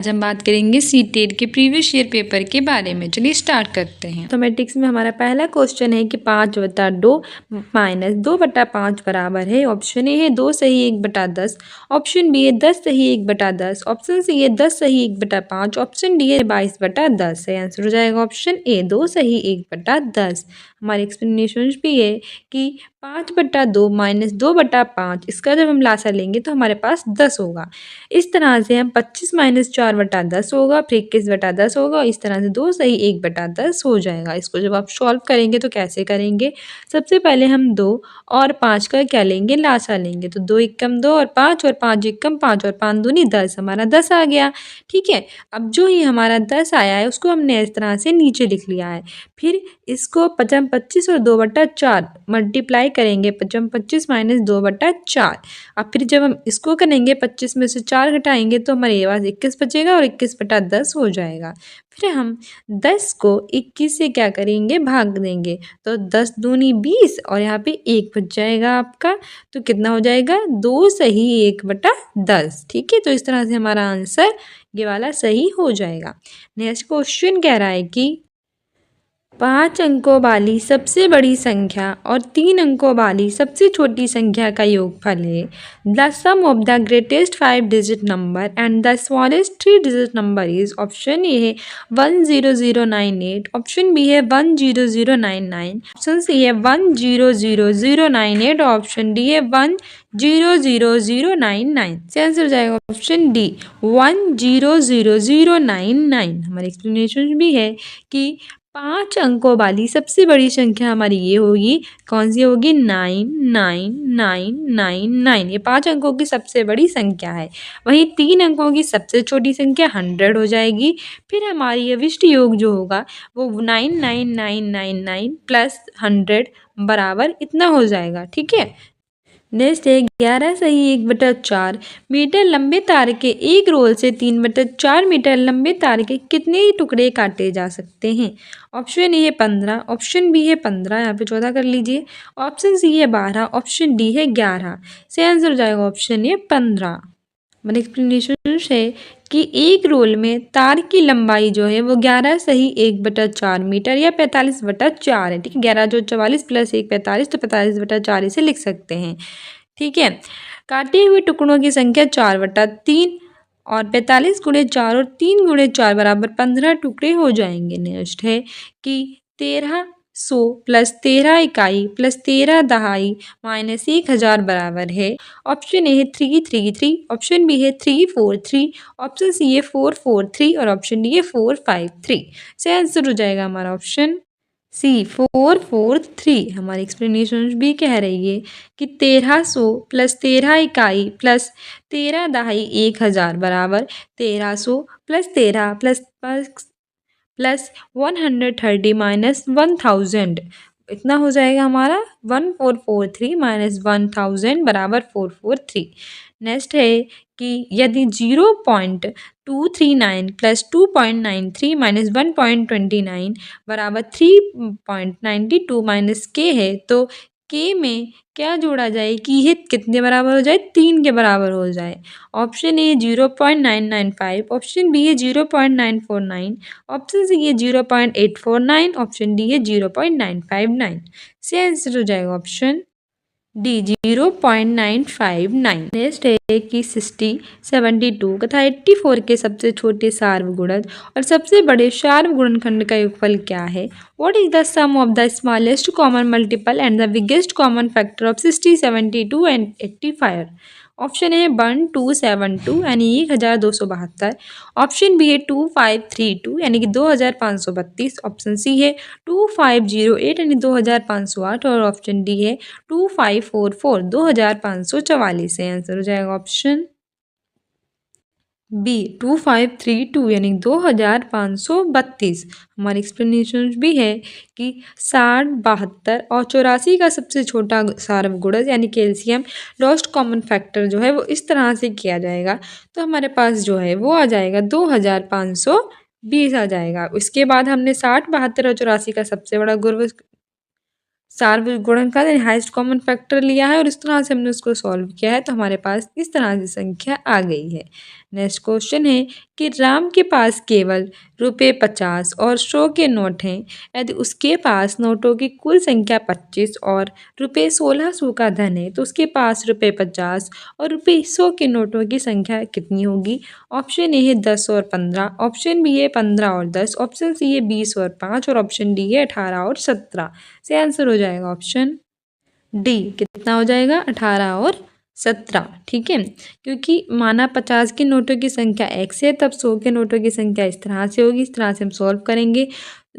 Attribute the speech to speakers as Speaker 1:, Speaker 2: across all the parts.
Speaker 1: आज हम बात करेंगे सीटेट के प्रीवियस ईयर पेपर के बारे में। चलिए स्टार्ट करते हैं। मैथमेटिक्स में हमारा पहला क्वेश्चन है कि 5/2 माइनस 2/5 बराबर है। ऑप्शन ए है 2 सही 1/10, ऑप्शन बी है 10 सही 1/10, ऑप्शन सी है 10 सही 1/5, ऑप्शन डी है 22/10 है। आंसर हो जाएगा ऑप्शन ए 2 सही 1/10। हमारे एक्सप्लेनेशन भी है कि 5/2 माइनस 2/5 इसका जब हम लासा लेंगे तो हमारे पास 10 होगा। इस तरह से हम 25 माइनस 4/10 होगा, फिर 21/10 होगा। इस तरह से 2 सही 1/10 हो जाएगा। इसको जब आप सॉल्व करेंगे तो कैसे करेंगे? सबसे पहले हम 2 और 5 का क्या लेंगे? लासा लेंगे। तो 2 एकम 2 और 5 एकम 5 और 5 दूनी 10, हमारा 10 आ गया। ठीक है, अब जो ही हमारा 10 आया है उसको हमने इस तरह से नीचे लिख लिया है। फिर इसको 25 और 2/4 मल्टीप्लाई करेंगे। 25 माइनस 2/4। अब फिर जब हम इसको करेंगे 25 में से 4 घटाएंगे तो हमारे पास 21 बचेगा और 21/10 हो जाएगा। फिर हम 10 को 21 से क्या करेंगे? भाग देंगे। तो 10 दूनी 20 और यहाँ पे 1 बच जाएगा आपका। तो कितना हो जाएगा? 2 सही 1/10। ठीक है, तो इस तरह से हमारा आंसर ये वाला सही हो जाएगा। नेक्स्ट क्वेश्चन कह रहा है कि 5 अंकों वाली सबसे बड़ी संख्या और 3 अंकों वाली सबसे छोटी संख्या का योगफल है। The sum of the greatest 5 digit number and the smallest 3 digit number is. Option A है 10098, ऑप्शन बी है 10099, ऑप्शन सी है 1000098, ऑप्शन डी है 1000099। से आंसर हो जाएगा ऑप्शन डी 1000099। हमारी एक्सप्लेनेशन भी है कि 5 अंकों वाली सबसे बड़ी संख्या हमारी ये होगी। कौन सी होगी? 99999। ये 5 अंकों की सबसे बड़ी संख्या है। वहीं 3 अंकों की सबसे छोटी संख्या 100 हो जाएगी। फिर हमारी अविष्ट योग जो होगा वो 99999 प्लस 100 बराबर इतना हो जाएगा। ठीक है, नेक्स्ट है 11 सही 1/4 मीटर लंबे तार के एक रोल से 3/4 मीटर लंबे तार के कितने टुकड़े काटे जा सकते हैं? ऑप्शन ए है 15, ऑप्शन बी है 15, यहाँ पे 14 कर लीजिए, ऑप्शन सी है 12, ऑप्शन डी है 11। से आंसर हो जाएगा ऑप्शन ए 15। मैंने एक्सप्लेनेशन है कि एक रोल में तार की लंबाई जो है वो 11 सही 1/4 मीटर या 45/4 है। ठीक है, 11 जो 44 प्लस 1 45, तो 45/4 इसे लिख सकते हैं। ठीक है, काटे हुए टुकड़ों की संख्या 4/3 और 45 गुणे 4 और 3 गुणे 4 बराबर 15 टुकड़े हो जाएंगे। नेक्स्ट है कि 1300 प्लस 13 इकाई प्लस 13 दहाई माइनस 1000 बराबर है। ऑप्शन ए है 333, ऑप्शन बी है 343, ऑप्शन सी है 443 और ऑप्शन डी है 453। से आंसर हो जाएगा हमारा ऑप्शन सी 443। हमारी एक्सप्लेनेशन भी कह रही है कि 1300 प्लस 13 इकाई प्लस 13 दहाई 1000 बराबर 1300 प्लस 13 प्लस 130 माइनस 1000 इतना हो जाएगा हमारा 1443 माइनस 1000 बराबर 443। नेक्स्ट है कि यदि 0.239 प्लस 2.93 माइनस 1.29 बराबर 3.92 माइनस के है तो के में क्या जोड़ा जाए कि यह कितने बराबर हो जाए? 3 के बराबर हो जाए। ऑप्शन ए 0.995, ऑप्शन बी है 0.949, ऑप्शन सी है 0.849, ऑप्शन डी है 0.959। से आंसर हो जाएगा ऑप्शन डी 0.959। नेक्स्ट है कि 60, 72 तथा 84 के सबसे छोटे सार्वगुणज और सबसे बड़े सार्वगुणनखंड का योगफल क्या है? What is the sum of the smallest common multiple and the biggest common factor of 60, 72 and 85? Option है 1272 यानी 1272, ऑप्शन बी है 2532 यानी कि 2532, ऑप्शन सी है 2508 यानी 2508 और ऑप्शन डी है 2544 2544। है आंसर हो जाएगा ऑप्शन बी 2532 यानी 2532। हमारी एक्सप्लेनेशन भी है कि 60, 72 और 84 का सबसे छोटा सार्वगुणज यानी कैल्शियम लोएस्ट कॉमन फैक्टर जो है वो इस तरह से किया जाएगा। तो हमारे पास जो है वो आ जाएगा 2520 आ जाएगा। उसके बाद हमने 60, 72 और 84 का सबसे बड़ा सार्वगुणन का हाईएस्ट कॉमन फैक्टर लिया है और इस तरह से हमने उसको सॉल्व किया है। तो हमारे पास इस तरह की संख्या आ गई है। नेक्स्ट क्वेश्चन है कि राम के पास केवल ₹50 और 100 के नोट हैं। यदि उसके पास नोटों की कुल संख्या 25 और ₹1600 का धन है तो उसके पास ₹50 और ₹100 के नोटों की संख्या कितनी होगी? ऑप्शन ए है 10 और 15, ऑप्शन बी है 15 और 10, ऑप्शन सी है 20 और 5 और ऑप्शन डी है 18 और 17। से आंसर हो जाएगा ऑप्शन डी। कितना हो जाएगा? 18 और 17। ठीक है, क्योंकि माना 50 के नोटों की संख्या x है, तब 100 के नोटों की संख्या इस तरह से होगी। इस तरह से हम सॉल्व करेंगे।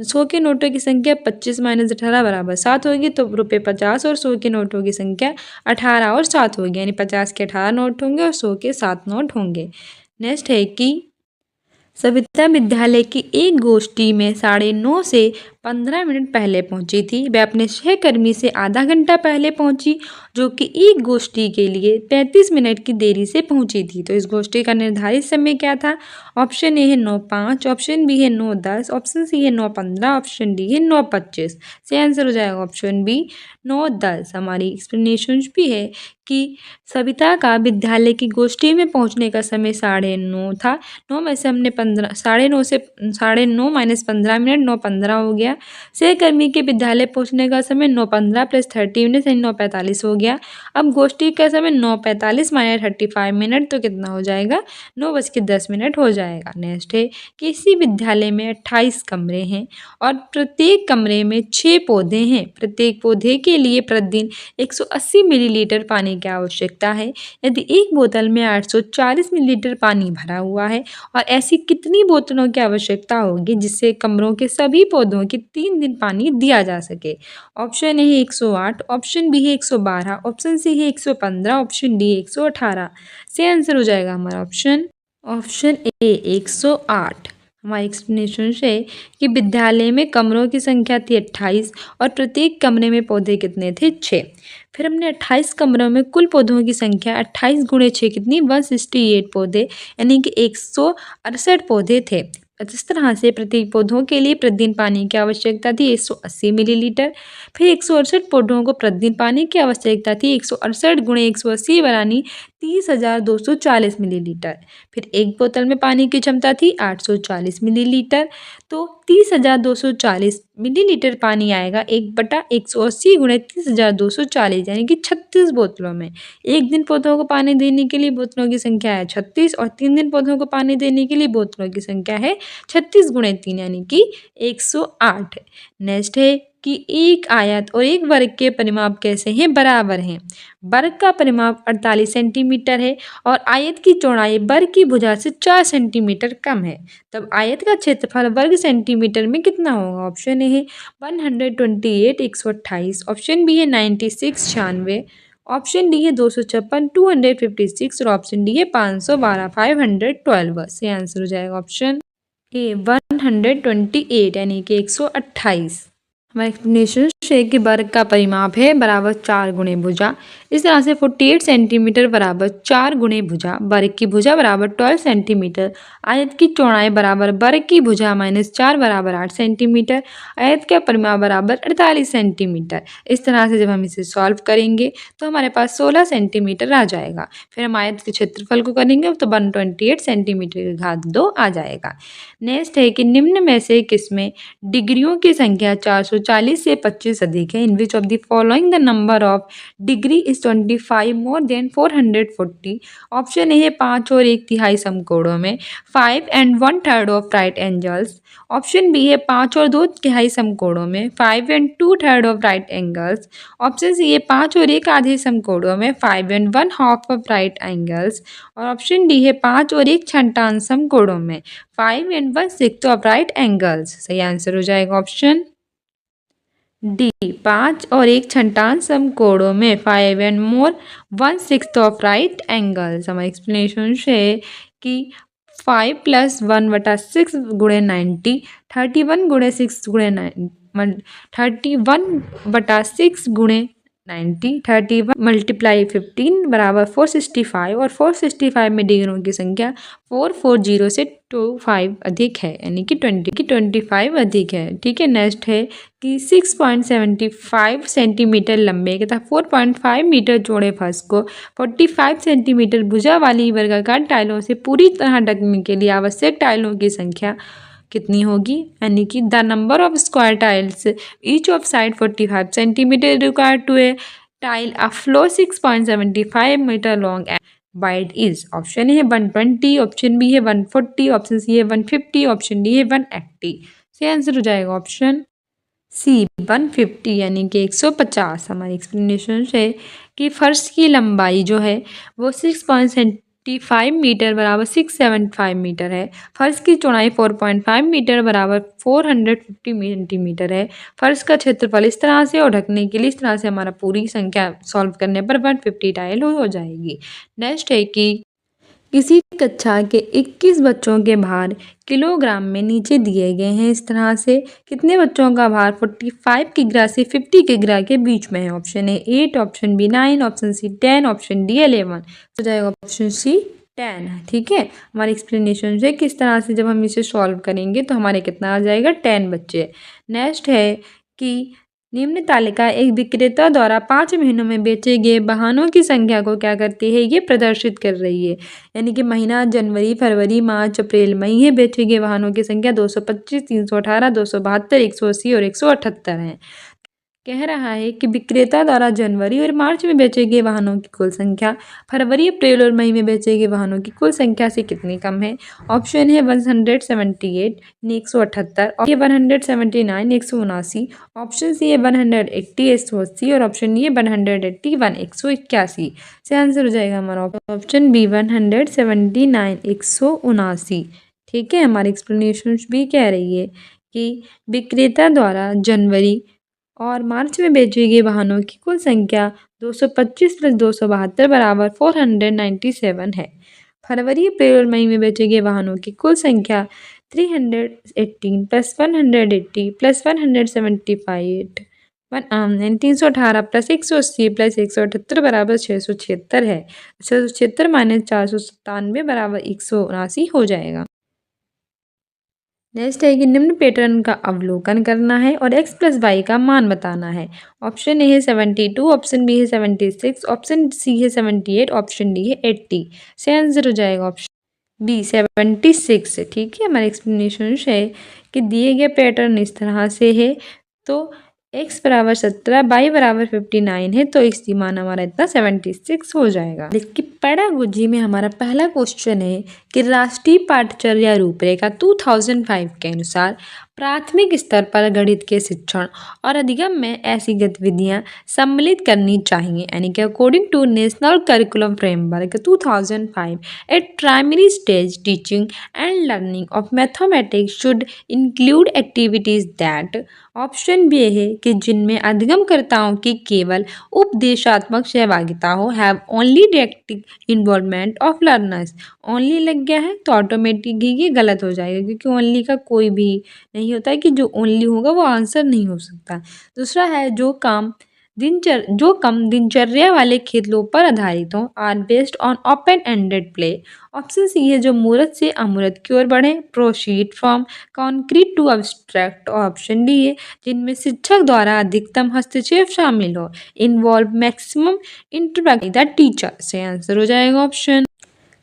Speaker 1: 100 के नोटों की संख्या 25 माइनस 18 बराबर 7 होगी, तो ₹50 और 100 के नोटों की संख्या 18 और 7 होगी, यानी 50 के 18 नोट होंगे और 100 के 7 नोट होंगे। नेक्स्ट है कि सविता विद्यालय की एक गोष्ठी में 9:30 से 15 मिनट पहले पहुंची थी। वह अपने सहकर्मी से आधा घंटा पहले पहुंची, जो कि एक गोष्ठी के लिए 35 मिनट की देरी से पहुंची थी। तो इस गोष्ठी का निर्धारित समय क्या था? ऑप्शन ए है 9:05, ऑप्शन बी है 9:10, ऑप्शन सी है 9:15, ऑप्शन डी है 9:25। से आंसर हो जाएगा ऑप्शन बी 9:10। हमारी एक्सप्लेनेशन भी है कि सविता का विद्यालय की गोष्ठी में पहुंचने का समय 9:30 था। 9 में से हमने 15 9:30 से 9:30 माइनस 15 मिनट 9:15 हो गया। सहकर्मी के विद्यालय पहुंचने का समय 9:15 प्लस 30 मिनट यानी 9:45 हो गया। अब गोष्ठी का समय 9:45 माइनस 35 मिनट, तो कितना हो जाएगा? 9:10 हो जाएगा। नेक्स्ट है कि इसी विद्यालय में 28 कमरे हैं और प्रत्येक कमरे में 6 पौधे हैं। प्रत्येक पौधे के लिए प्रतिदिन 180 मिलीलीटर पानी की आवश्यकता है। यदि एक बोतल में 840 मिलीलीटर पानी भरा हुआ है और ऐसी कितनी बोतलों की आवश्यकता होगी जिससे कमरों के सभी पौधों की 3 दिन पानी दिया जा सके? ऑप्शन ए है 108, ऑप्शन बी है 112, ऑप्शन सी है 115, ऑप्शन डी 118। से आंसर हो जाएगा हमारा ऑप्शन ए 108। हमारी एक्सप्लेनेशन है कि विद्यालय में कमरों की संख्या थी 28 और प्रत्येक कमरे में पौधे कितने थे? 6। फिर हमने 28 कमरों में कुल पौधों की संख्या 28 गुणे 6 कितनी? 168 पौधे, यानी कि 168 पौधे थे। इस तरह से प्रत्येक पौधों के लिए प्रतिदिन पानी की आवश्यकता थी 180 मिलीलीटर। फिर 168 पौधों को प्रतिदिन पानी की आवश्यकता थी 168 गुणे 180 बनानी 30,240 मिलीलीटर। फिर एक बोतल में पानी की क्षमता थी 840 मिलीलीटर, तो 30,240 मिलीलीटर पानी आएगा 1/180 गुणे 30,240, यानी कि 36 बोतलों में। एक दिन पौधों को पानी देने के लिए बोतलों की संख्या है 36 और 3 दिन पौधों को पानी देने के लिए बोतलों की संख्या है 36 गुणे 3, यानी कि 108। नेक्स्ट है कि एक आयत और एक वर्ग के परिमाप कैसे हैं? बराबर हैं। वर्ग का परिमाप 48 सेंटीमीटर है और आयत की चौड़ाई वर्ग की भुजा से 4 सेंटीमीटर कम है। तब आयत का क्षेत्रफल वर्ग सेंटीमीटर में कितना होगा? ऑप्शन ए है 128 128, ऑप्शन बी है 96 96, ऑप्शन डी है 256 256 और ऑप्शन डी है 512 512। से आंसर हो जाएगा ऑप्शन ए 128, यानी कि 128। हमारा एक्सप्लेनेशन है कि वर्ग का परिमाप है बराबर 4 गुणे भुजा। इस तरह से 48 सेंटीमीटर बराबर 4 गुणे भुजा, वर्ग की भुजा बराबर 12 सेंटीमीटर, आयत की चौड़ाई बराबर वर्ग की भुजा माइनस 4 बराबर 8 सेंटीमीटर, आयत का परिमाप बराबर 48 सेंटीमीटर। इस तरह से जब हम इसे सॉल्व करेंगे तो हमारे पास 16 सेंटीमीटर आ जाएगा। फिर हम आयत के क्षेत्रफल को करेंगे तो 128 सेंटीमीटर की घात 2 आ जाएगा। नेक्स्ट है कि निम्न में से किसमें डिग्रियों की संख्या 440 से 25 अधिक है? In which of the following the number of degree is 25 more than 440? Option A है 5 और 1/3 समकोणों में, 5 and 1/3 of right angles, option B है 5 और 2/3 समकोणों में, 5 and 2/3 of right angles, option C है 5 और 1/2 समकोणों में, 5 and 1/2 ऑफ राइट एंगल्स, और ऑप्शन डी है 5 और 1/6 समकोणों में, 5 and 1/6 ऑफ राइट एंगल्स। सही आंसर हो जाएगा ऑप्शन डी 5 और 1/6 समकोणों में, 5 and more 1/6 of right angles. हमारा एक्सप्लेनेशन है कि 5 + 1/6 गुणे 90, 31 गुणे 6 गुणे 31/6 गुणे 90, 31 मल्टीप्लाई 15 बराबर 465 और 465 में डिग्रियों की संख्या 440 से 25 अधिक है, यानी कि 25 अधिक है। ठीक है, नेक्स्ट है कि 6.75 सेंटीमीटर लंबे तथा 4.5 मीटर चौड़े फर्श को 45 सेंटीमीटर भुजा वाली वर्गाकार टाइलों से पूरी तरह ढकने के लिए आवश्यक टाइलों की संख्या कितनी होगी, यानी कि the number of square tiles each of side 45 centimetre required to a tile a floor 6.75 metre long and wide is. Option A है 120, ऑप्शन बी है 140, ऑप्शन सी है 150, ऑप्शन डी है 180। सही आंसर हो जाएगा ऑप्शन सी 150, यानी कि 150। हमारी एक्सप्लेनेशन है कि फर्श की लंबाई जो है वो 6.75 मीटर बराबर 675 मीटर है। फर्श की चौड़ाई 4.5 मीटर बराबर 450 सेंटीमीटर है। फर्श का क्षेत्रफल इस तरह से और ढकने के लिए इस तरह से हमारा पूरी संख्या सॉल्व करने पर 150 टाइल हो जाएगी। नेक्स्ट है कि किसी कक्षा के 21 बच्चों के भार किलोग्राम में नीचे दिए गए हैं। इस तरह से कितने बच्चों का भार 45 किग्रा से 50 किग्रा के बीच में है। Option A 8, option B 9, option C 10, option D 11। हो जाएगा ऑप्शन सी 10। ठीक है, हमारी एक्सप्लेनेशन से किस तरह से जब हम इसे सॉल्व करेंगे तो हमारे कितना आ जाएगा 10 बच्चे। नेक्स्ट है कि निम्न तालिका एक विक्रेता द्वारा 5 महीनों में बेचे गए वाहनों की संख्या को क्या करती है, ये प्रदर्शित कर रही है। यानी कि महीना जनवरी, फरवरी, मार्च, अप्रैल, मई है। बेचे गए वाहनों की संख्या 225, 318, 272, 180 और 178 है। कह रहा है कि विक्रेता द्वारा जनवरी और मार्च में बेचे गए वाहनों की कुल संख्या फरवरी, अप्रैल और मई में बेचे गए वाहनों की कुल संख्या से कितनी कम है। ऑप्शन है 178 178, ऑप्शन 179 179, ऑप्शन सी है 180 180 और ऑप्शन डी है 181 181। से आंसर हो जाएगा हमारा ऑप्शन बी 179 179। ठीक है, हमारी एक्सप्लेनेशन भी कह रही है कि विक्रेता द्वारा जनवरी और मार्च में बेचे गए वाहनों की कुल संख्या 225 प्लस 272 बराबर 497 है। फरवरी, अप्रैल और मई में बेचे गए वाहनों की कुल संख्या 318 प्लस 180 प्लस 175 318 प्लस 180 प्लस 178 बराबर 676 है। 676 माइनस 497 बराबर 179 हो जाएगा। नेक्स्ट है कि निम्न पैटर्न का अवलोकन करना है और x प्लस वाई का मान बताना है। ऑप्शन ए है 72, ऑप्शन बी है 76, ऑप्शन सी है 78, ऑप्शन डी है 80। से आंसर हो जाएगा ऑप्शन बी 76। ठीक है, हमारे एक्सप्लेनेशन है कि दिए गए पैटर्न इस तरह से है, तो x बराबर 17, y बराबर 59 है, तो इसकी मान हमारा इतना 76 हो जाएगा। देखिए पेडागोजी में हमारा पहला क्वेश्चन है कि राष्ट्रीय पाठ्यचर्या रूपरेखा 2005 के अनुसार प्राथमिक स्तर पर गणित के शिक्षण और अधिगम में ऐसी गतिविधियां सम्मिलित करनी चाहिए, यानी कि according to national curriculum framework 2005 at primary stage teaching and learning of mathematics should include activities that. Option B है कि जिनमें अधिगमकर्ताओं की केवल उपदेशात्मक सहभागिता हो, have only direct involvement of learners. Only लग गया है तो ऑटोमेटिक ही ये गलत हो जाएगा, क्योंकि ओनली का कोई भी नहीं होता है कि जो ओनली होगा वो आंसर नहीं हो सकता। दूसरा है जो कम दिनचर्या वाले खेलों पर आधारित हो, are based on open ended play. Option C है जो मूर्त से अमूर्त की ओर बढ़े, proceed from concrete to abstract. Option D है जिनमें शिक्षक द्वारा अधिकतम हस्तक्षेप शामिल हो, involve maximum interact the teacher. से आंसर हो जाएगा ऑप्शन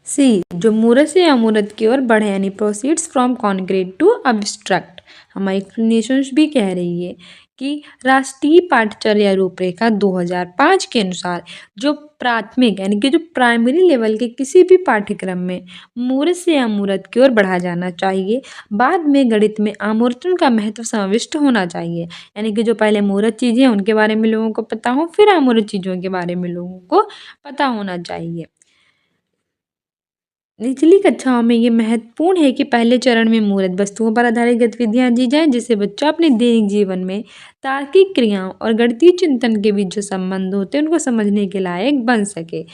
Speaker 1: सी जो मूर्त से अमूर्त की ओर बढ़े, यानी proceeds from concrete to abstract. हमारी एक्सप्लेनेशन भी कह रही है कि राष्ट्रीय पाठ्यचर्या रूपरेखा 2005 के अनुसार जो प्राथमिक यानी कि जो प्राइमरी लेवल के किसी भी पाठ्यक्रम में मूर्त से अमूर्त की ओर बढ़ा जाना चाहिए। बाद में गणित में आमूर्तन का महत्व समाविष्ट होना चाहिए, यानी कि जो पहले मूर्त चीज़ें हैं उनके बारे में लोगों को पता हो, फिर अमूर्त चीज़ों के बारे में लोगों को पता होना चाहिए। निचली कक्षाओं में ये महत्वपूर्ण है कि पहले चरण में मूर्त वस्तुओं पर आधारित गतिविधियां दी जाएं, जिससे बच्चा अपने दैनिक जीवन में तार्किक क्रियाओं और गणितीय चिंतन के बीच जो संबंध होते हैं उनको समझने के लायक बन सके।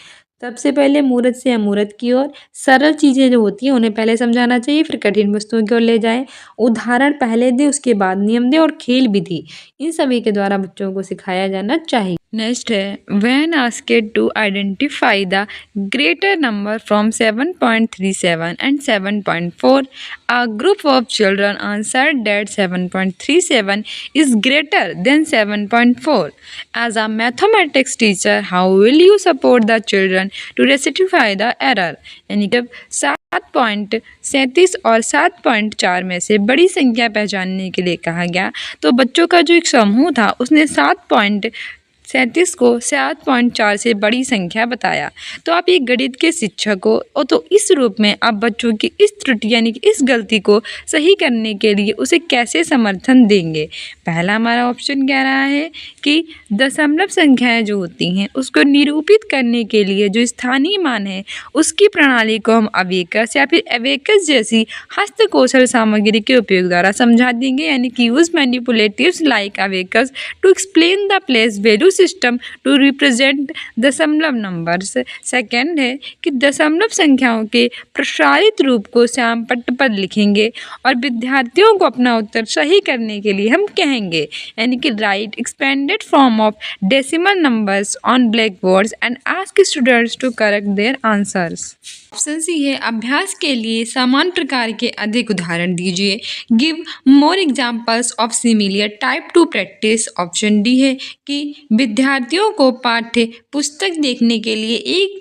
Speaker 1: सबसे पहले मूर्त से अमूर्त की ओर सरल चीज़ें जो होती हैं उन्हें पहले समझाना चाहिए, फिर कठिन वस्तुओं की ओर ले जाएं। उदाहरण पहले दे, उसके बाद नियम दे और खेल विधि, इन सभी के द्वारा बच्चों को सिखाया जाना चाहिए। नेक्स्ट है when asked to identify the greater number from 7.37 and 7.4 a group of children answered that 7.37 is greater than 7.4. As a mathematics teacher, how will you support the children to rectify the error? यानी कि 7.37 और 7.4 में से बड़ी संख्या पहचानने के लिए कहा गया, तो बच्चों का जो एक समूह था उसने 7.37 को 7.4 से बड़ी संख्या बताया। तो आप एक गणित के शिक्षक हो और तो इस रूप में आप बच्चों की इस त्रुटि यानी कि इस गलती को सही करने के लिए उसे कैसे समर्थन देंगे। पहला हमारा ऑप्शन कह रहा है कि दशमलव संख्याएं जो होती हैं उसको निरूपित करने के लिए जो स्थानीय मान है उसकी प्रणाली को हम अवेकस या फिर अवेकस जैसी हस्तकौशल सामग्री के उपयोग द्वारा समझा देंगे, यानी कि use manipulatives like abacus to explain the place value system to represent दशमलव नंबर्स। सेकेंड है कि दशमलव संख्याओं के प्रसारित रूप को श्याम पट्ट पर लिखेंगे और विद्यार्थियों को अपना उत्तर सही करने के लिए हम कहेंगे, यानी कि write expanded form of decimal numbers on black boards and ask students to correct their answers. Option C है अभ्यास के लिए समान प्रकार के अधिक उदाहरण दीजिए। Give more examples of similar type two practice. Option D है कि विद्यार्थियों को पाठ्य पुस्तक देखने के लिए एक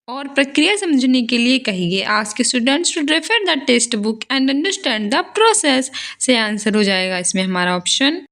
Speaker 1: और प्रक्रिया समझने के लिए कहिए। Ask students to refer the text book and understand the process से आंसर हो जाएगा इसमें हमारा ऑप्शन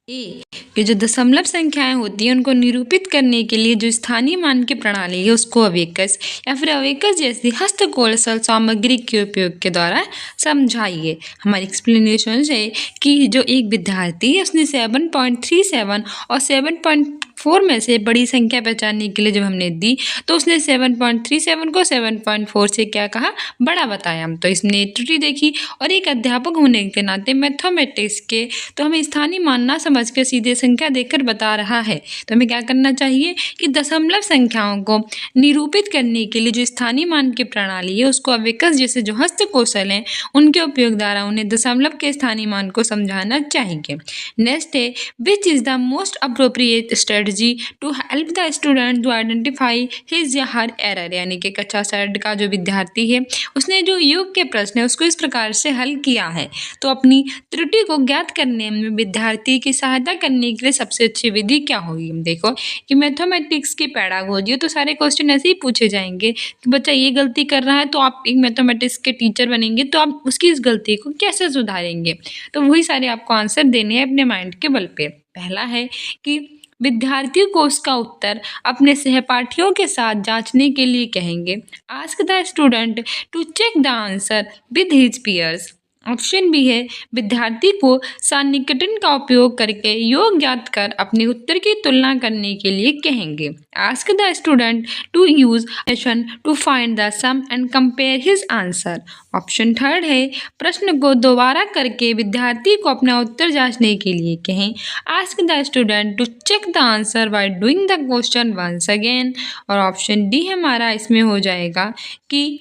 Speaker 1: ए कि जो दशमलव संख्याएं होती हैं उनको निरूपित करने के लिए जो स्थानीय मान की प्रणाली है उसको अवेकस या फिर अवेकस जैसी हस्तकौशल सामग्री के उपयोग के द्वारा समझाइए। हमारी एक्सप्लेनेशन है कि जो एक विद्यार्थी है उसने 7.37 और 7.4 में से बड़ी संख्या पहचानने के लिए जब हमने दी तो उसने 7.37 को 7.4 से क्या कहा, बड़ा बताया। तो इसने त्रुटि देखी और एक अध्यापक होने के नाते मैथमेटिक्स के तो हमें स्थानीय मान ना समझ के सीधे संख्या देकर बता रहा है। तो हमें क्या करना चाहिए कि दशमलव संख्याओं को निरूपित करने के लिए जो स्थानीय मान की प्रणाली है उसको अवेकस जैसे जो हस्तकौशल हैं उनके उपयोग द्वारा उन्हें दशमलव के स्थानीय मान को समझाना चाहिए। नेक्स्ट है which is the most appropriate strategy to help the student to identify his या हर एरर, यानी कि कक्षा 6 का जो विद्यार्थी है उसने जो योग के प्रश्न है उसको इस प्रकार से हल किया है। तो अपनी त्रुटि को ज्ञात करने में विद्यार्थी की सहायता करने के लिए सबसे अच्छी विधि क्या होगी। देखो कि मैथमेटिक्स की पैडागोजी तो सारे क्वेश्चन ऐसे ही पूछे जाएंगे कि बच्चा ये गलती कर रहा है तो आप एक मैथमेटिक्स के टीचर बनेंगे तो आप उसकी इस गलती को कैसे सुधारेंगे। तो वही सारे आपको आंसर देने हैं अपने माइंड के बल पे। पहला है कि विद्यार्थी को उसका उत्तर अपने सहपाठियों के साथ जांचने के लिए कहेंगे। Ask the student to check the answer with his peers. Option B है विद्यार्थी को सन्निकटन का उपयोग करके योग ज्ञात कर अपने उत्तर की तुलना करने के लिए कहेंगे। Ask the student to use addition to find the sum and compare his answer. Option third है प्रश्न को दोबारा करके विद्यार्थी को अपना उत्तर जांचने के लिए कहें। Ask the student to check the answer by doing the question once again. और ऑप्शन डी हमारा इसमें हो जाएगा कि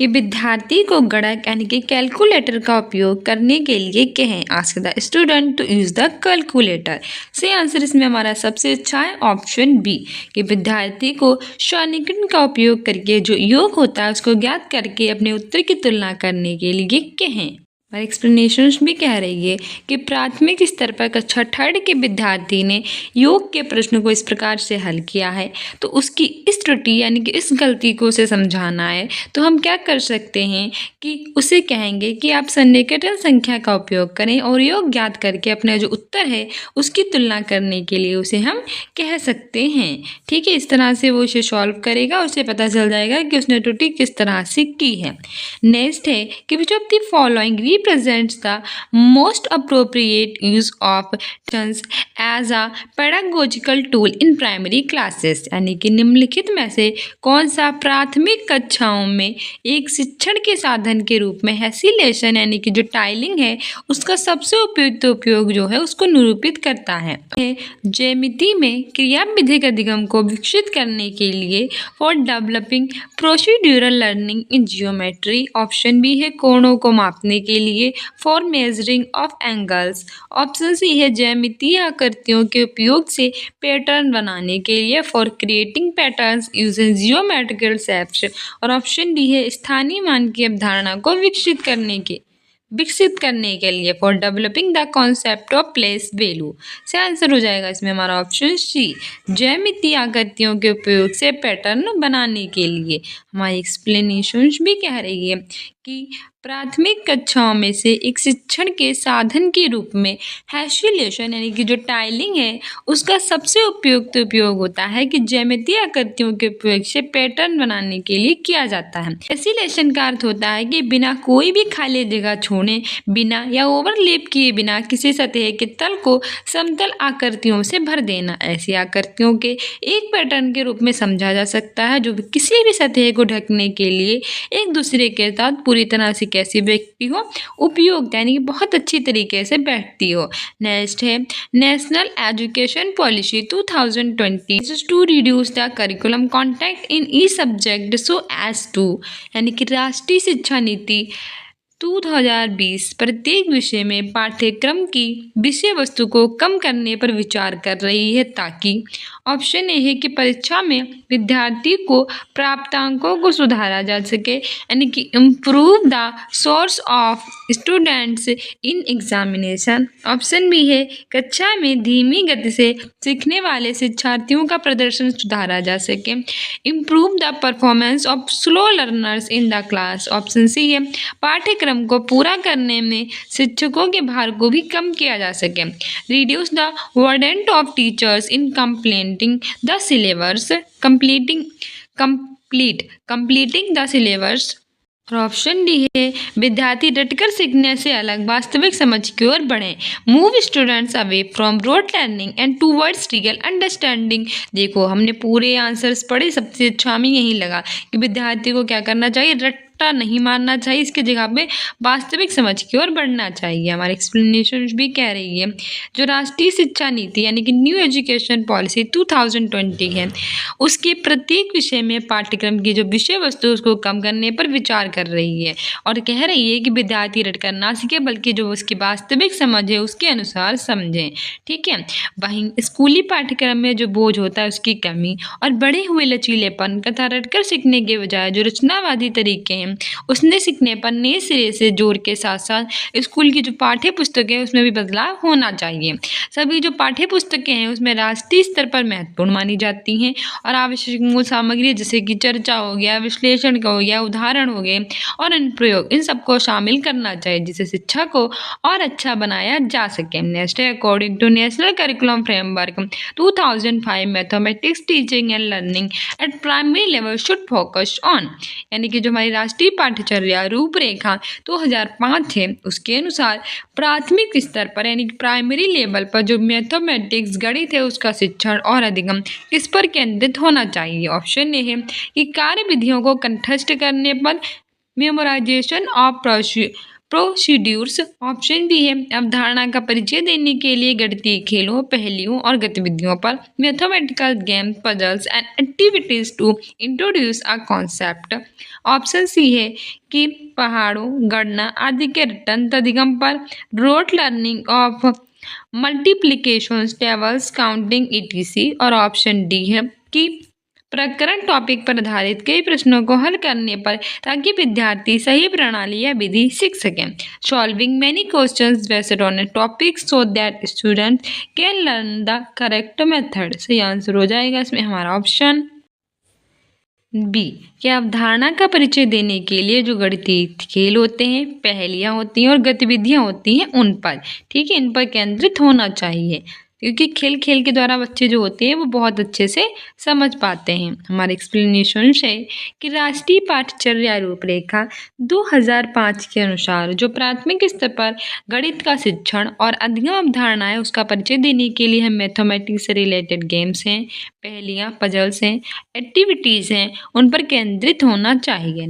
Speaker 1: विद्यार्थी को गणक यानी कि कैलकुलेटर का उपयोग करने के लिए कहें। Ask the student to use the calculator. से आंसर इसमें हमारा सबसे अच्छा है ऑप्शन बी कि विद्यार्थी को सन्निकटन का उपयोग करके जो योग होता है उसको ज्ञात करके अपने उत्तर की तुलना करने के लिए कहें। और एक्सप्लेनेशन भी कह रही है कि प्राथमिक स्तर पर कक्षा 3 के विद्यार्थी ने योग के प्रश्न को इस प्रकार से हल किया है तो उसकी इस त्रुटि यानी कि इस गलती को उसे समझाना है। तो हम क्या कर सकते हैं कि उसे कहेंगे कि आप सन्निकटन संख्या का उपयोग करें और योग ज्ञात करके अपना जो उत्तर है उसकी तुलना करने के लिए उसे हम कह सकते हैं। ठीक है, इस तरह से वो इसे सॉल्व करेगा, उसे पता चल जाएगा कि उसने त्रुटि किस तरह से की है। नेक्स्ट है कि विच of the following represents the most appropriate use of functions as a pedagogical tool in primary classes, यानी कि निम्नलिखित में से कौन सा प्राथमिक कक्षाओं में एक शिक्षण के साधन के रूप में हैसिलेशन यानी कि जो टाइलिंग है उसका सबसे उपयुक्त उपयोग जो है उसको निरूपित करता है। ज्यामिति में क्रिया विधि के अधिगम को विकसित करने के लिए for developing procedural learning in geometry. Option B है कोणों को मापने के लिए लिए for measuring of angles. Option C है ज्यामितीय आकृतियों के उपयोग से पैटर्न बनाने के लिए for creating patterns using geometrical shapes. और ऑप्शन डी है स्थानीय मान की अवधारणा को विकसित करने के लिए for developing the concept of place value. से आंसर हो जाएगा इसमें हमारा ऑप्शन सी ज्यामितीय आकृतियों के उपयोग से पैटर्न बनाने के लिए। हमारी एक्सप्लेनेशन भी कह रही है कि प्राथमिक कक्षाओं में से एक शिक्षण के साधन के रूप में हैशिलेशन यानी कि जो टाइलिंग है उसका सबसे उपयुक्त उपयोग होता है कि ज्यामितीय आकृतियों के उपयोग से पैटर्न बनाने के लिए किया जाता है। हैशिलेशन का अर्थ होता है कि बिना कोई भी खाली जगह छोड़े, बिना या ओवरलैप किए बिना किसी सतह के तल को समतल आकृतियों से भर देना। ऐसी आकृतियों के एक पैटर्न के रूप में समझा जा सकता है जो किसी भी सतह को ढकने के लिए एक दूसरे के साथ पूरी तरह से कैसी बैठती हो, उपयोग यानी कि बहुत अच्छी तरीके से बैठती हो। नेक्स्ट है national education policy 2020 to reduce the curriculum content in each subject so as to यानी कि राष्ट्रीय शिक्षा नीति 2020 प्रत्येक विषय में पाठ्यक्रम की विषय वस्तु को कम करने पर विचार कर रही है ताकि ऑप्शन ए है कि परीक्षा में विद्यार्थी को प्राप्तांकों को सुधारा जा सके यानी कि improve the source of students in examination. Option B है कक्षा में धीमी गति से सीखने वाले शिक्षार्थियों का प्रदर्शन सुधारा जा सके, improve the performance of slow learners in the class. Option C है पाठ्यक्रम को पूरा करने में शिक्षकों के भार को भी कम किया जा सके, reduce the burden of teachers in completing the syllabus completing the syllabus. और ऑप्शन डी है विद्यार्थी डटकर सीखने से अलग वास्तविक समझ की ओर बढ़ें, move students away from rote learning and towards real understanding. देखो हमने पूरे आंसर्स पढ़े, सबसे अच्छा हमें यही लगा कि विद्यार्थी को क्या करना चाहिए, रट्टा नहीं मारना चाहिए, इसकी जगह पे वास्तविक समझ की ओर बढ़ना चाहिए। हमारी एक्सप्लेनेशन भी कह रही है जो राष्ट्रीय शिक्षा नीति यानी कि न्यू एजुकेशन पॉलिसी 2020 है उसके प्रत्येक विषय में पाठ्यक्रम की जो विषय वस्तु है उसको कम करने पर विचार कर रही है और कह रही है कि विद्यार्थी रटकर ना सीखे बल्कि जो उसकी वास्तविक समझ है उसके अनुसार समझें। ठीक है, वहीं स्कूली पाठ्यक्रम में जो बोझ होता है उसकी कमी और बढ़े हुए लचीलेपन तथा रटकर सीखने के बजाय जो रचनावादी तरीके हैं उसने सीखने पर नए सिरे से जोर के साथ साथ स्कूल की जो पाठ्य पुस्तकें हैं उसमें भी बदलाव होना चाहिए। सभी जो पाठ्य पुस्तकें हैं उसमें राष्ट्रीय स्तर पर महत्वपूर्ण मानी जाती हैं और आवश्यक मूल सामग्री जैसे कि चर्चा हो गया, विश्लेषण का हो गया, उदाहरण हो गए और अनुप्रयोग, इन सबको शामिल करना चाहिए जिससे शिक्षा को और अच्छा बनाया जा सके। नेक्स्ट है according to national curriculum framework 2005 mathematics teaching and learning at primary level should focus on यानी कि जो हमारी राष्ट्रीय पाठ्यचर्या रूपरेखा 2005 है उसके अनुसार प्राथमिक स्तर पर यानी कि प्राइमरी लेवल पर जो मैथमेटिक्स गणित है उसका शिक्षण और अधिगम किस पर केंद्रित होना चाहिए। ऑप्शन ए है कि कार्य विधियों को कंठस्थ करने पर, memorisation of procedures. Option B है अवधारणा का परिचय देने के लिए गणितीय खेलों, पहेलियों और गतिविधियों पर, mathematical game, puzzles and activities to introduce a concept. Option C है कि पहाड़ों, गणना आदि के रटन अधिगम पर, rote learning of multiplication tables, counting etc। और ऑप्शन डी है कि प्रकरण टॉपिक पर आधारित कई प्रश्नों को हल करने पर ताकि विद्यार्थी सही प्रणाली या विधि सीख सकें, solving many questions based on A topic so that student can learn the correct method. सही आंसर हो जाएगा इसमें हमारा ऑप्शन बी कि अवधारणा का परिचय देने के लिए जो गणितीय खेल होते हैं, पहेलियाँ होती हैं और गतिविधियाँ होती हैं उन पर, ठीक है, इन पर केंद्रित होना चाहिए क्योंकि खेल खेल के द्वारा बच्चे जो होते हैं वो बहुत अच्छे से समझ पाते हैं। हमारे एक्सप्लेनेशन है कि राष्ट्रीय पाठ्यचर्या रूपरेखा 2005 के अनुसार जो प्राथमिक स्तर पर गणित का शिक्षण और अधिगम अवधारणा है उसका परिचय देने के लिए हम मैथमेटिक्स से रिलेटेड गेम्स हैं, पहेलियाँ, पजल्स हैं, एक्टिविटीज़ हैं, उन पर केंद्रित होना चाहिए।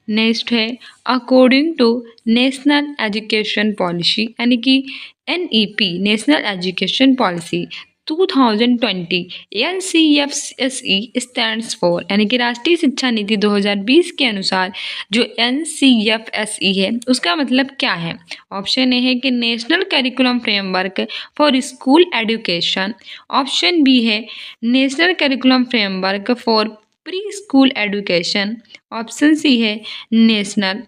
Speaker 1: नेक्स्ट है according to national education policy यानी कि NEP national education policy 2020 NCFSE stands for, यानी कि राष्ट्रीय शिक्षा नीति 2020 के अनुसार जो NCFSE है उसका मतलब क्या है? ऑप्शन ए है कि national curriculum framework for school education, option B है national curriculum framework for preschool education, option C है national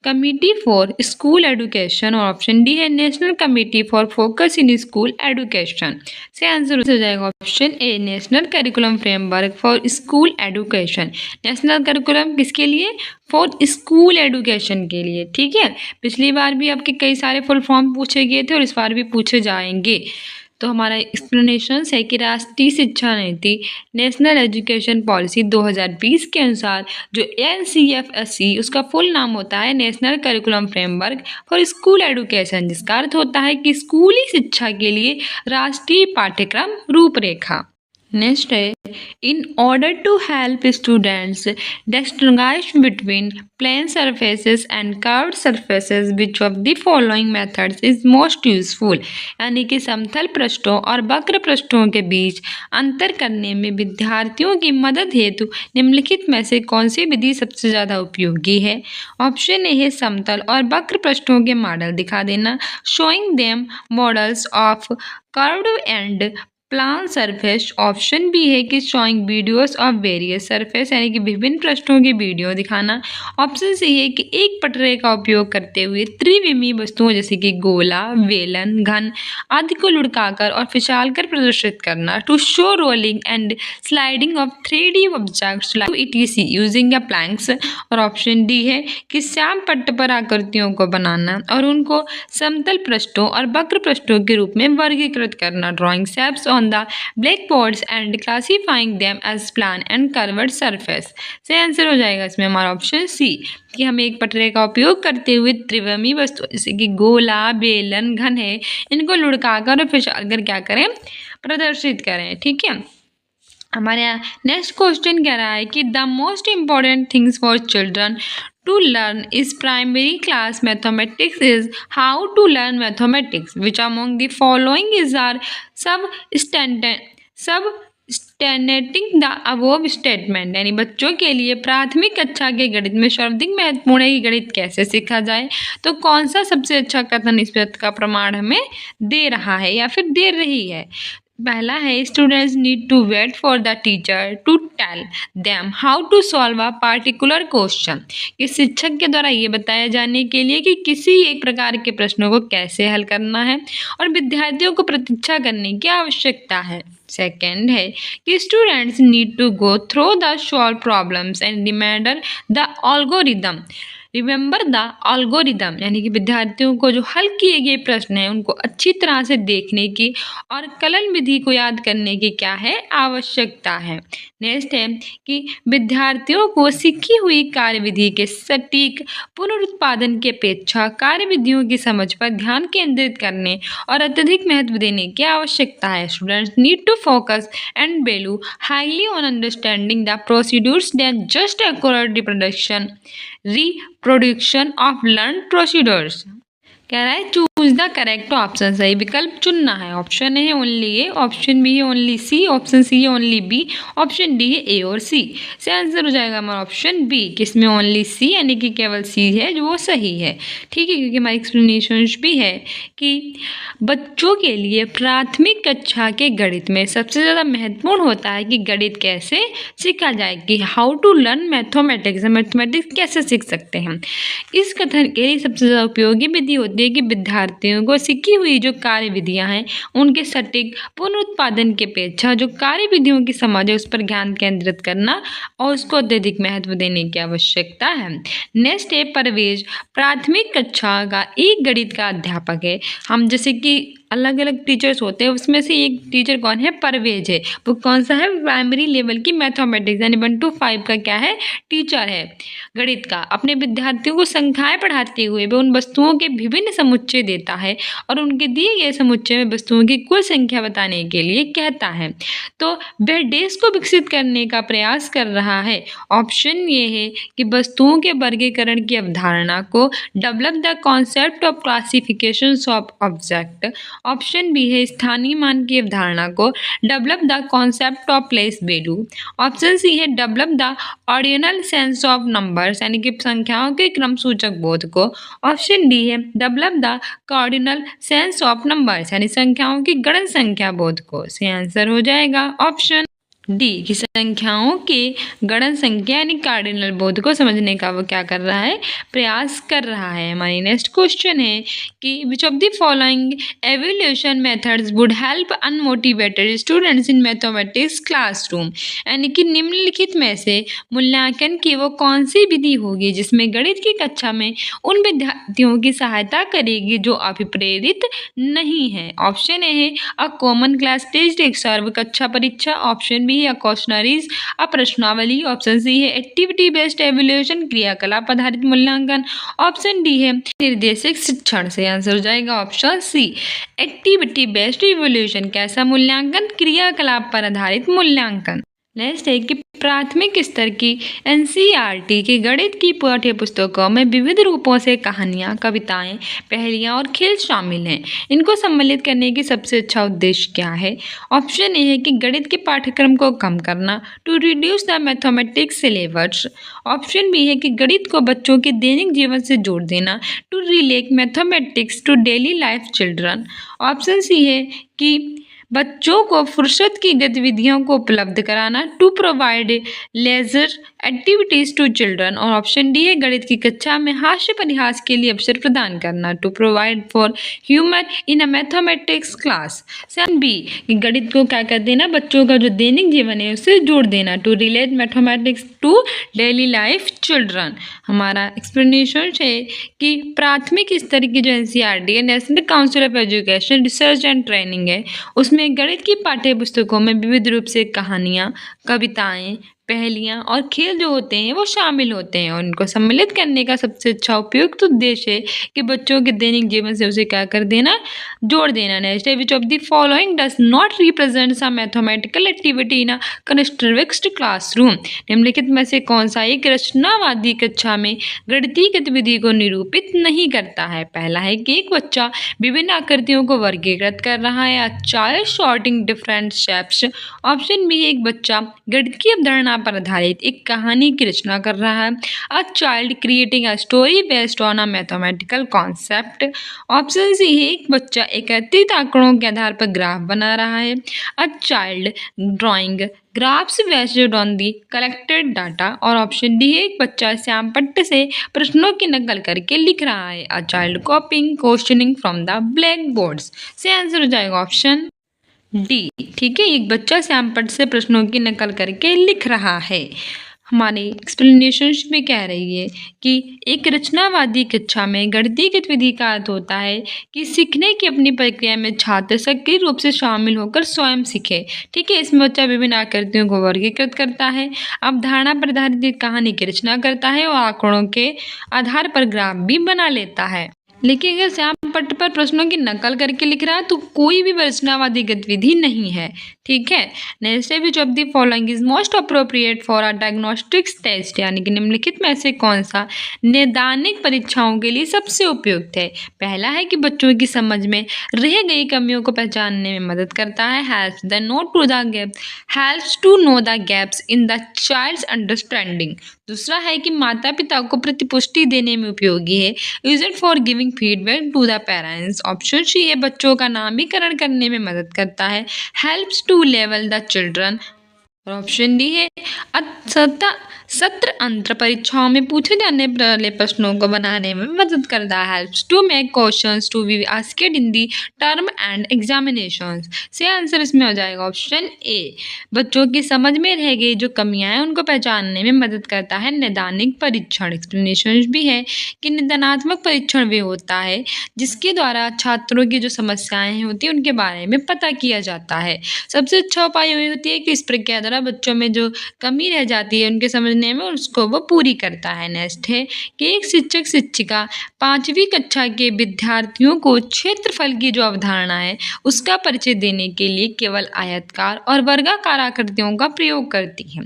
Speaker 1: committee for school education और ऑप्शन डी है national committee for focus in school education. से answer हो जाएगा option A national curriculum framework for school education. National curriculum किसके लिए? For school education के लिए। ठीक है, पिछली बार भी आपके कई सारे फुल फॉर्म पूछे गए थे और इस बार भी पूछे जाएंगे। तो हमारा एक्सप्लेनेशन है कि राष्ट्रीय शिक्षा नीति नेशनल एजुकेशन पॉलिसी 2020 के अनुसार जो NCFSE उसका फुल नाम होता है national curriculum framework for school education, जिसका अर्थ होता है कि स्कूली शिक्षा के लिए राष्ट्रीय पाठ्यक्रम रूपरेखा। नेक्स्ट है, in order to help students distinguish between plane surfaces and curved surfaces which of the following methods is most useful, यानी कि समतल पृष्ठों और वक्र पृष्ठों के बीच अंतर करने में विद्यार्थियों की मदद हेतु निम्नलिखित में से कौन सी विधि सबसे ज़्यादा उपयोगी है? ऑप्शन ए है समतल और वक्र पृष्ठों के मॉडल दिखा देना, showing them models of curved and plane surface, option B है कि showing videos of various surface, यानी कि विभिन्न पृष्ठों की वीडियो दिखाना, ऑप्शन सी है कि एक पटरे का उपयोग करते हुए त्रिविमीय वस्तुओं जैसे कि गोला, वेलन, घन आदि को लुढ़काकर और फिसलकर प्रदर्शित करना, to show rolling and sliding of 3D objects like ETC using a planks, और ऑप्शन डी है कि श्याम पट्ट पर आकृतियों को बनाना और उनको समतल पृष्ठों और वक्र पृष्ठों के रूप में वर्गीकृत करना, drawing shapes on the blackboards and classifying them as plan and curved surface। से आंसर हो जाएगा इसमें हमारा ऑप्शन सी कि हम एक पटरे का उपयोग करते हुए त्रिविमीय वस्तु जैसे कि गोला, बेलन, घन है इनको लुढ़काकर और फिसलकर क्या करें? प्रदर्शित करें। ठीक है, हमारे यहाँ नेक्स्ट क्वेश्चन कह रहा है कि the most important things for children to learn is primary class mathematics is how to learn mathematics, which among the following is are substantiating the above statement, यानी बच्चों के लिए प्राथमिक कक्षा के गणित में सर्वाधिक महत्वपूर्ण है कि गणित कैसे सीखा जाए, तो कौन सा सबसे अच्छा कथन इस बात का प्रमाण हमें दे रहा है या फिर दे रही है? पहला है students need to wait for the teacher to tell them how to solve a particular question, कि शिक्षक के द्वारा ये बताया जाने के लिए कि किसी एक प्रकार के प्रश्नों को कैसे हल करना है और विद्यार्थियों को प्रतीक्षा करने की आवश्यकता है। सेकेंड है कि students need to go through the solve problems and remember the algorithm, remember the algorithm, यानी कि विद्यार्थियों को जो हल किए गए प्रश्न हैं उनको अच्छी तरह से देखने की और कलन विधि को याद करने की क्या है? आवश्यकता है। नेक्स्ट है कि विद्यार्थियों को सीखी हुई कार्यविधि के सटीक पुनरुत्पादन की अपेक्षा कार्यविधियों की समझ पर ध्यान केंद्रित करने और अत्यधिक महत्व देने की आवश्यकता है। Students need to focus and value highly on understanding the procedures than just accurate reproduction of learned procedures। कह रहा है चूज द करेक्ट ऑप्शन, सही विकल्प चुनना है। ऑप्शन ए है ओनली ए, ऑप्शन बी है ओनली सी, ऑप्शन सी है ओनली बी, ऑप्शन डी है ए और सी। से आंसर हो जाएगा हमारा ऑप्शन बी, किसमें ओनली सी, यानी कि केवल सी है जो वो सही है। ठीक है, क्योंकि हमारी एक्सप्लेनेशन भी है कि बच्चों के लिए प्राथमिक कक्षा के गणित में सबसे ज़्यादा महत्वपूर्ण होता है कि गणित कैसे सीखा जाए, कि how to learn mathematics, mathematics कैसे सीख सकते हैं। इस कथन के लिए सबसे ज़्यादा उपयोगी विधि होती है कि विद्यार्थियों को सीखी हुई जो कार्य विधियाँ हैं उनके सटीक पुनरुत्पादन की अपेक्षा जो कार्य विधियों की समझ है उस पर ध्यान केंद्रित करना और उसको अत्यधिक महत्व देने की आवश्यकता है। नेक्स्ट है परवेज प्राथमिक कक्षा का एक गणित का अध्यापक है। हम जैसे कि अलग अलग टीचर्स होते हैं, उसमें से एक टीचर कौन है? परवेज है। वो कौन सा है? प्राइमरी लेवल की मैथमेटिक्स यानी 1 to 5 का क्या है? टीचर है गणित का। अपने विद्यार्थियों को संख्याएं पढ़ाते हुए वह उन वस्तुओं के विभिन्न समुच्चय देता है और उनके दिए गए समुच्चय में वस्तुओं की कुल संख्या बताने के लिए कहता है। तो वह डेस को विकसित करने का प्रयास कर रहा है। ऑप्शन ये है कि वस्तुओं के वर्गीकरण की अवधारणा को, develop the concept of classification of object, option B है स्थानीय मान की अवधारणा को, develop the concept of place value. Option C है develop the ordinal sense of numbers यानी कि संख्याओं के क्रम सूचक बोध को। ऑप्शन डी है develop the cardinal sense of numbers यानी संख्याओं की गणन संख्या बोध को। इसका आंसर हो जाएगा ऑप्शन डी की संख्याओं के गणन संख्या यानी कार्डिनल बोध को समझने का वो क्या कर रहा है, प्रयास कर रहा है। हमारी नेक्स्ट क्वेश्चन है कि विच of the following evaluation methods would help unmotivated students in mathematics classroom, यानी कि निम्नलिखित में से मूल्यांकन की वो कौन सी विधि होगी जिसमें गणित की कक्षा में उन विद्यार्थियों की सहायता करेगी जो अभिप्रेरित नहीं है। ऑप्शन ए है अ कॉमन क्लास टेस्ट, एक सर्व कक्षा परीक्षा। ऑप्शन बी है क्वेश्चनरीज, अ प्रश्नावली। ऑप्शन सी है एक्टिविटी बेस्ड एवेल्यूएशन, क्रियाकलाप आधारित मूल्यांकन। ऑप्शन डी है निर्देशित शिक्षण। से आंसर हो जाएगा option C activity based evaluation. कैसा मूल्यांकन, क्रियाकलाप पर आधारित मूल्यांकन। नेक्स्ट है कि प्राथमिक स्तर की एनसीईआरटी की गणित की पाठ्य पुस्तकों में विविध रूपों से कहानियाँ, कविताएं, पहेलियाँ और खेल शामिल हैं। इनको सम्मिलित करने की सबसे अच्छा उद्देश्य क्या है। ऑप्शन ए है कि गणित के पाठ्यक्रम को कम करना, to reduce the mathematics syllabus. Option B है कि गणित को बच्चों के दैनिक जीवन से जोड़ देना, to relate mathematics to daily life children. Option C है कि बच्चों को फुर्सत की गतिविधियों को उपलब्ध कराना, to provide leisure activities to children. और ऑप्शन डी है गणित की कक्षा में हास्य परिहास के लिए अवसर प्रदान करना, to provide for humour in a mathematics class. Option B कि गणित को क्या कर देना, बच्चों का जो दैनिक जीवन है उससे जोड़ देना, to relate mathematics to daily life children. हमारा एक्सप्लेनेशन है कि प्राथमिक स्तर की जो एनसीईआरटी है, national council of education research and training है, उसमें गणित की पाठ्य पुस्तकों में विविध रूप से कहानियाँ, कविताएं, पहेलियाँ और खेल जो होते हैं वो शामिल होते हैं और उनको सम्मिलित करने का सबसे अच्छा उपयुक्त उद्देश्य है कि बच्चों के दैनिक जीवन से उसे क्या कर देना, जोड़ देना। नेक्स्ट है which of the following does not represent some mathematical activity in a construct classroom. निम्नलिखित में से कौन सा एक रचनावादी कक्षा में गणितीय गतिविधि को निरूपित नहीं करता है। पहला है कि एक बच्चा विभिन्न आकृतियों को वर्गीकृत कर रहा है, a child sorting different shapes. Option B एक बच्चा गणित की अवधारणा पर आधारित एक कहानी की रचना कर रहा है, a child creating a story based on a mathematical concept. Option C है एक बच्चा एकत्रित आंकड़ों के आधार पर ग्राफ बना रहा है, a child drawing graphs based on the collected data. और ऑप्शन डी है एक बच्चा श्यामपट्ट से प्रश्नों की नकल करके लिख रहा है, a child कॉपिंग questioning from the black boards. से आंसर हो जाएगा ऑप्शन डी। ठीक है, एक बच्चा श्यामपट्ट से प्रश्नों की नकल करके लिख रहा है। हमारी एक्सप्लेनेशन में कह रही है कि एक रचनावादी कक्षा में गणितीय गतिविधि का अर्थ होता है कि सीखने की अपनी प्रक्रिया में छात्र सक्रिय रूप से शामिल होकर स्वयं सीखे। ठीक है, इसमें बच्चा विभिन्न आकृतियों को वर्गीकृत करता है, अवधारणा पर आधारित एक कहानी की रचना करता है और आंकड़ों के आधार पर ग्राफ भी बना लेता है। लेकिन अगर श्यामपट्ट पर प्रश्नों की नकल करके लिख रहा है तो कोई भी रचनावादी गतिविधि नहीं है। ठीक है, नेक्स्ट है which of the following is most appropriate for a diagnostics test, यानी कि निम्नलिखित में से कौन सा नैदानिक परीक्षाओं के लिए सबसे उपयुक्त है। पहला है कि बच्चों की समझ में रह गई कमियों को पहचानने में मदद करता है, helps to know the gaps in the child's understanding. दूसरा है कि माता पिता को प्रतिपुष्टि देने में उपयोगी है, use it for giving feedback to the parents. Option C है बच्चों का नामीकरण करने में मदद करता है, helps to level the children. और ऑप्शन डी है सत्र अंतर परीक्षाओं में पूछे जाने वाले प्रश्नों को बनाने में मदद करता है, helps to make questions to be asked in the term and examinations. से आंसर इसमें हो जाएगा ऑप्शन ए, बच्चों की समझ में रह गई जो कमियां हैं उनको पहचानने में मदद करता है नैदानिक परीक्षण। एक्सप्लेनेशन भी है कि निदानात्मक परीक्षण वे होता है जिसके द्वारा छात्रों की जो समस्याएं होती हैं उनके बारे में पता किया जाता है। सबसे अच्छा उपाय ये होती है कि इस प्रक्रिया द्वारा बच्चों में जो कमी रह जाती है उनके समझने में उसको वो पूरी करता है। नेक्स्ट है कि एक शिक्षक शिक्षिका 5वीं कक्षा के विद्यार्थियों को क्षेत्रफल की जो अवधारणा है उसका परिचय देने के लिए केवल आयताकार और वर्गाकार आकृतियों का प्रयोग करती है।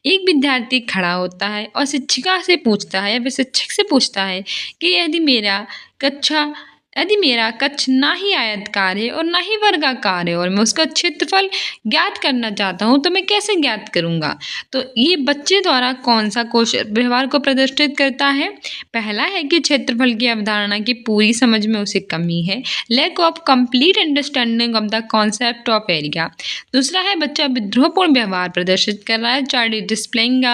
Speaker 1: एक विद्यार्थी खड़ा होता है और शिक्षिका से पूछता है या फिर शिक्षक से पूछता है कि यदि मेरा कक्षा यदि मेरा कक्ष ना ही आयताकार है और ना ही वर्गाकार है और मैं उसका क्षेत्रफल ज्ञात करना चाहता हूँ तो मैं कैसे ज्ञात करूँगा। तो ये बच्चे द्वारा कौन सा कौशल व्यवहार को प्रदर्शित करता है। पहला है कि क्षेत्रफल की अवधारणा की पूरी समझ में उसे कमी है, lack of complete understanding of the concept of area. दूसरा है बच्चा विद्रोहपूर्ण व्यवहार प्रदर्शित कर रहा है, child is displaying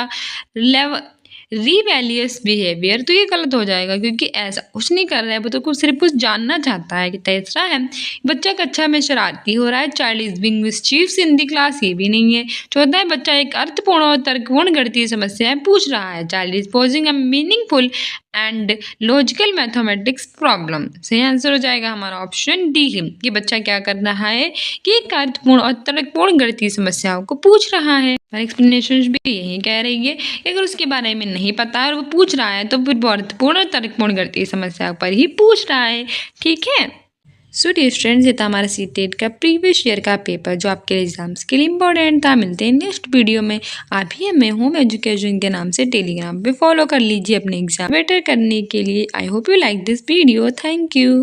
Speaker 1: rebellious behaviour. तो ये गलत हो जाएगा क्योंकि ऐसा कुछ नहीं कर रहा है, वो तो कुछ सिर्फ कुछ जानना चाहता है। कि तीसरा है बच्चा कक्षा में शरारती हो रहा है, child is being mischievous in the class. ये भी नहीं है। चौथा है बच्चा एक अर्थपूर्ण और तर्कपूर्ण गणितीय समस्याएं पूछ रहा है, child is posing a meaningful and logical mathematics problem. सही आंसर हो जाएगा हमारा ऑप्शन डी है कि बच्चा क्या कर रहा है कि एक अर्थपूर्ण और तर्कपूर्ण गणितीय समस्याओं को पूछ रहा है। एक्सप्लेनेशन भी यही कह रही है कि अगर उसके बारे में नहीं पता है और वो पूछ रहा है तो फिर वो अर्थपूर्ण और तर्कपूर्ण गणितीय समस्या पर ही पूछ रहा है। ठीक है। सो डियर स्टूडेंट्स, ये था हमारा सीटेट का प्रीवियस ईयर का पेपर जो आपके एग्जाम्स के लिए इंपॉर्टेंट था। मिलते हैं नेक्स्ट वीडियो में। आप ही हमें होम एजुकेशन के नाम से टेलीग्राम पे फॉलो कर लीजिए अपने एग्जाम बेटर करने के लिए। I hope you like this video. Thank you.